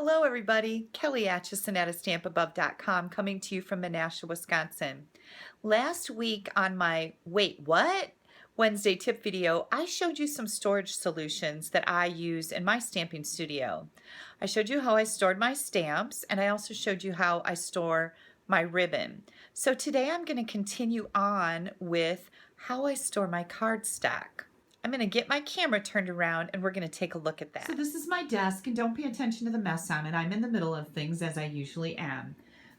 Hello everybody, Kelly Acheson at AStampAbove.com coming to you from Menasha, Wisconsin. Last week on my Wait What? Wednesday tip video, I showed you some storage solutions that I use in my stamping studio. I showed you how I stored my stamps, and I also showed you how I store my ribbon. So today I'm going to continue on with how I store my cardstock. I'm going to get my camera turned around and we're going to take a look at that. So this is my desk, and don't pay attention to the mess on it. I'm in the middle of things as I usually am.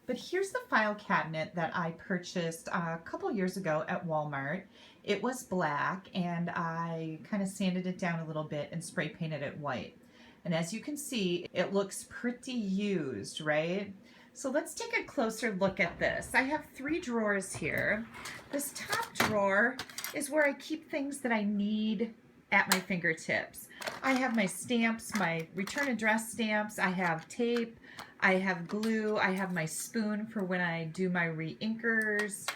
But here's the file cabinet that I purchased a couple years ago at Walmart. It was black and I kind of sanded it down a little bit and spray painted it white. And as you can see, it looks pretty used, right? So let's take a closer look at this. I have 3 drawers here. This top drawer is where I keep things that I need at my fingertips. I have my stamps, my return address stamps, I have tape, I have glue, I have my spoon for when I do my re-inkers.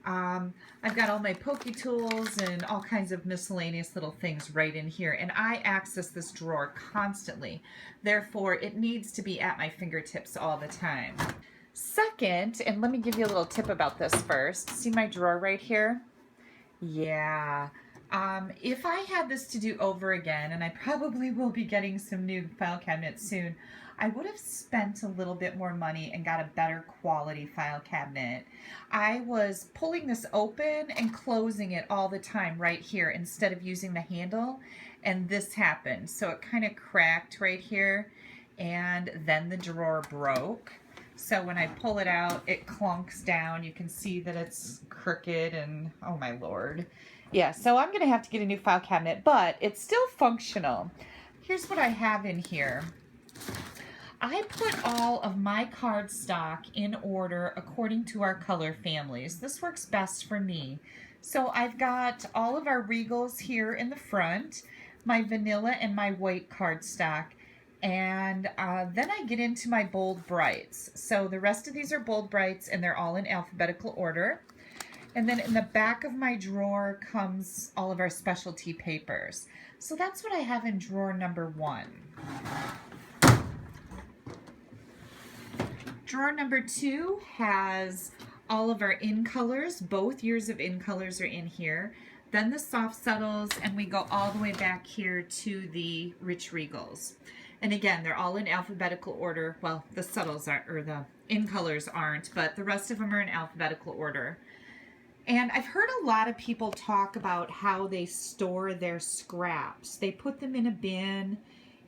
I've got all my pokey tools and all kinds of miscellaneous little things right in here, and I access this drawer constantly. Therefore, it needs to be at my fingertips all the time. Second, and let me give you a little tip about this first. See my drawer right here? Yeah. If I had this to do over again, and I probably will be getting some new file cabinets soon, I would have spent a little bit more money and got a better quality file cabinet. I was pulling this open and closing it all the time right here instead of using the handle, and this happened. So it kind of cracked right here, and then the drawer broke. So when I pull it out, it clunks down. You can see that it's crooked and, oh my Lord. Yeah, so I'm gonna have to get a new file cabinet, but it's still functional. Here's what I have in here. I put all of my cardstock in order according to our color families. This works best for me. So I've got all of our Regals here in the front, my vanilla and my white cardstock, and then I get into my Bold Brights. So the rest of these are Bold Brights and they're all in alphabetical order. And then in the back of my drawer comes all of our specialty papers. So that's what I have in drawer number 1. Drawer number 2 has all of our in colors. Both years of in colors are in here. Then the soft subtles, and we go all the way back here to the rich regals. And again, they're all in alphabetical order. Well, the subtles aren't, or the in colors aren't, but the rest of them are in alphabetical order. And I've heard a lot of people talk about how they store their scraps. They put them in a bin,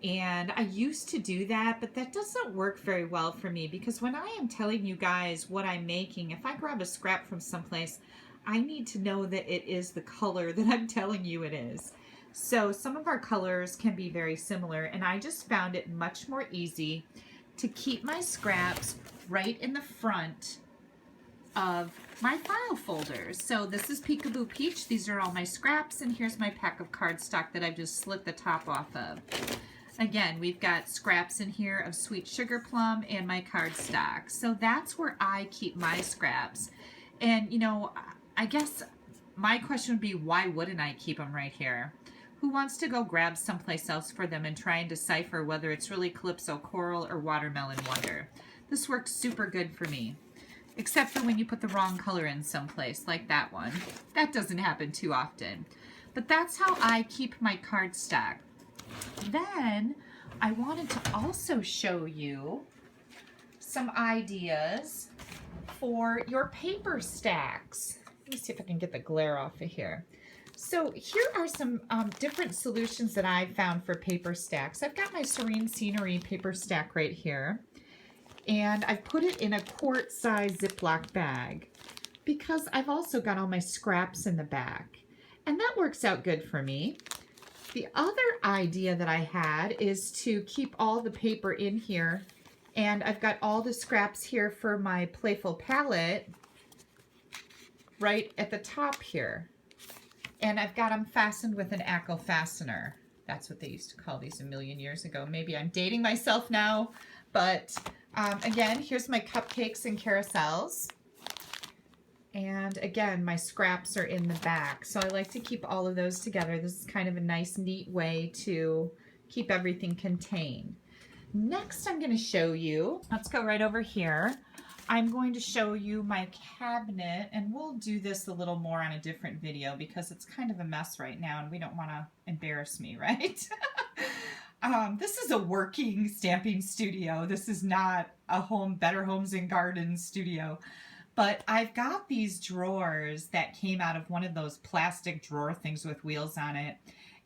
and I used to do that, but that doesn't work very well for me because when I am telling you guys what I'm making, if I grab a scrap from someplace, I need to know that it is the color that I'm telling you it is. So some of our colors can be very similar, and I just found it much more easy to keep my scraps right in the front of my file folders. So this is Peekaboo Peach. These are all my scraps, and here's my pack of cardstock that I've just slit the top off of. Again, we've got scraps in here of Sweet Sugar Plum and my cardstock. So that's where I keep my scraps. And you know, I guess my question would be, why wouldn't I keep them right here? Who wants to go grab someplace else for them and try and decipher whether it's really Calypso Coral or Watermelon Wonder? This works super good for me. Except for when you put the wrong color in someplace, like that one. That doesn't happen too often. But that's how I keep my cardstock. Then I wanted to also show you some ideas for your paper stacks. Let me see if I can get the glare off of here. So here are some different solutions that I've found for paper stacks. I've got my Serene Scenery paper stack right here. And I've put it in a quart-size Ziploc bag because I've also got all my scraps in the back. And that works out good for me. The other idea that I had is to keep all the paper in here, and I've got all the scraps here for my Playful Palette right at the top here. And I've got them fastened with an Acheson fastener. That's what they used to call these a million years ago. Maybe I'm dating myself now, but again, here's my cupcakes and carousels. And again, my scraps are in the back. So I like to keep all of those together. This is kind of a nice, neat way to keep everything contained. Next, I'm going to show you, let's go right over here. I'm going to show you my cabinet, and we'll do this a little more on a different video because it's kind of a mess right now and we don't want to embarrass me, right? This is a working stamping studio. This is not a Better Homes and Gardens studio. But I've got these drawers that came out of one of those plastic drawer things with wheels on it.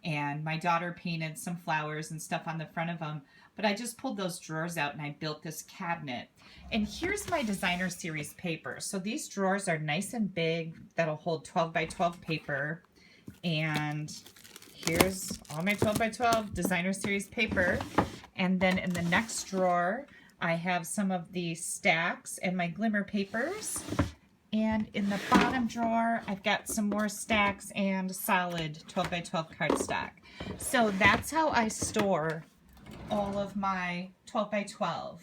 And my daughter painted some flowers and stuff on the front of them. But I just pulled those drawers out and I built this cabinet. And here's my designer series paper. So these drawers are nice and big. That'll hold 12 by 12 paper. And here's all my 12 by 12 designer series paper. And then in the next drawer, I have some of the stacks and my glimmer papers. And in the bottom drawer, I've got some more stacks and solid 12 by 12 cardstock. So that's how I store all of my 12 by 12.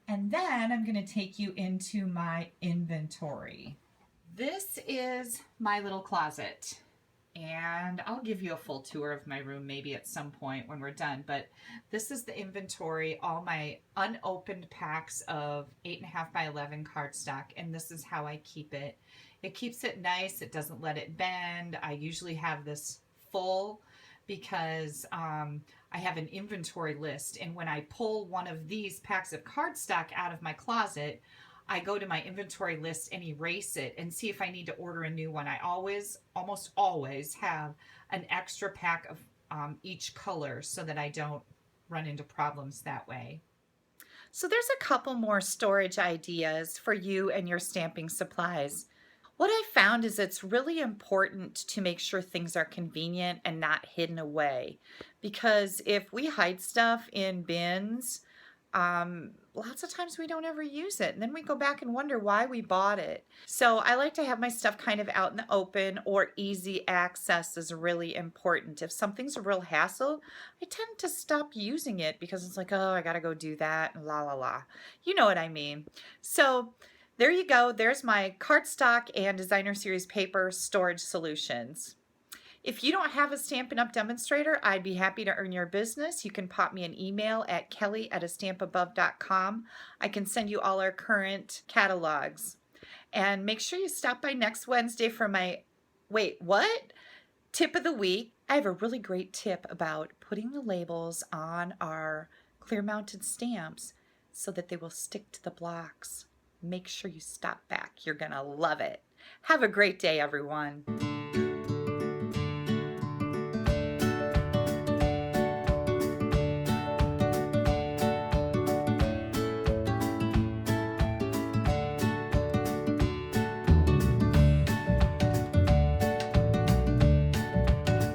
And then I'm going to take you into my inventory. This is my little closet. And I'll give you a full tour of my room maybe at some point when we're done. But this is the inventory, all my unopened packs of 8.5 by 11 cardstock. And this is how I keep it. It keeps it nice. It doesn't let it bend. I usually have this full because I have an inventory list. And when I pull one of these packs of cardstock out of my closet, I go to my inventory list and erase it and see if I need to order a new one. I almost always have an extra pack of each color so that I don't run into problems that way. So there's a couple more storage ideas for you and your stamping supplies. What I found is it's really important to make sure things are convenient and not hidden away. Because if we hide stuff in bins, lots of times we don't ever use it, and then we go back and wonder why we bought it. So I like to have my stuff kind of out in the open, or easy access is really important. If something's a real hassle, I tend to stop using it because it's like, oh, I gotta go do that and la la la. You know what I mean. So there you go. There's my cardstock and designer series paper storage solutions. If you don't have a Stampin' Up! Demonstrator, I'd be happy to earn your business. You can pop me an email at kelly@astampabove.com. I can send you all our current catalogs. And make sure you stop by next Wednesday for my, wait, what? Tip of the week. I have a really great tip about putting the labels on our clear mounted stamps so that they will stick to the blocks. Make sure you stop back. You're going to love it. Have a great day, everyone.